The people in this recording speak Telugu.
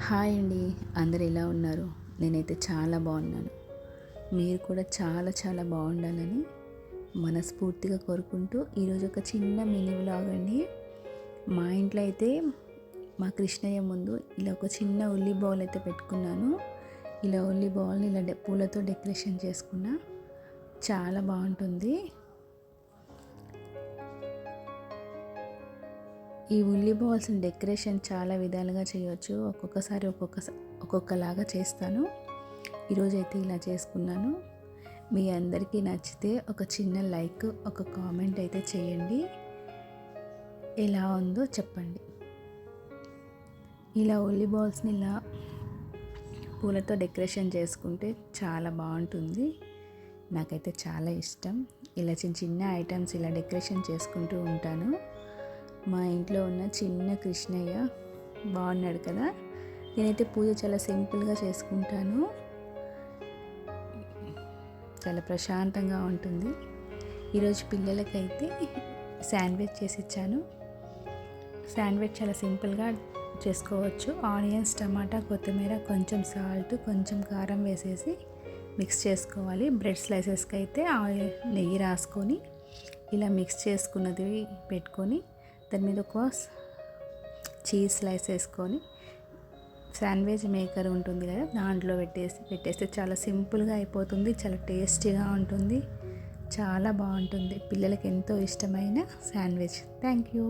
హాయ్ అండి. అందరు ఎలా ఉన్నారు? నేనైతే చాలా బాగున్నాను. మీరు కూడా చాలా చాలా బాగుండాలని మనస్ఫూర్తిగా కోరుకుంటూ ఈరోజు ఒక చిన్న మినీ వ్లాగ్ అండి. మా ఇంట్లో అయితే మా కృష్ణయ్య ముందు ఇలా ఒక చిన్న ఉల్లి బౌల్ అయితే పెట్టుకున్నాను. ఇలా ఉల్లి బౌల్ని ఇలా పూలతో డెకరేషన్ చేసుకున్నా, చాలా బాగుంటుంది. ఈ ఉల్లి బాల్స్ని డెకరేషన్ చాలా విధాలుగా చేయవచ్చు. ఒక్కొక్కసారి ఒక్కొక్కలాగా చేస్తాను. ఈరోజైతే ఇలా చేసుకున్నాను. మీ అందరికీ నచ్చితే ఒక చిన్న లైక్, ఒక కామెంట్ అయితే చేయండి. ఎలా ఉందో చెప్పండి. ఇలా ఉల్లి బాల్స్ని ఇలా పూలతో డెకరేషన్ చేసుకుంటే చాలా బాగుంటుంది. నాకైతే చాలా ఇష్టం. ఇలా చిన్న చిన్న ఐటమ్స్ ఇలా డెకరేషన్ చేసుకుంటూ ఉంటాను. మా ఇంట్లో ఉన్న చిన్న కృష్ణయ్య బాగున్నాడు కదా. నేనైతే పూజ చాలా సింపుల్గా చేసుకుంటాను. చాలా ప్రశాంతంగా ఉంటుంది. ఈరోజు పిల్లలకైతే శాండ్విచ్ చేసి ఇచ్చాను. శాండ్విచ్ చాలా సింపుల్గా చేసుకోవచ్చు. ఆనియన్స్, టమాటా, కొత్తిమీర, కొంచెం సాల్ట్, కొంచెం కారం వేసేసి మిక్స్ చేసుకోవాలి. బ్రెడ్ స్లైసెస్కి అయితే ఆయిల్, నెయ్యి రాసుకొని ఇలా మిక్స్ చేసుకున్నది పెట్టుకొని దాని మీద ఒక చీజ్ స్లైస్ వేసుకొని శాండ్విచ్ మేకర్ ఉంటుంది కదా, దాంట్లో పెట్టేస్తే చాలా సింపుల్గా అయిపోతుంది. చాలా టేస్టీగా ఉంటుంది. చాలా బాగుంటుంది. పిల్లలకి ఎంతో ఇష్టమైన శాండ్విచ్. Thank you.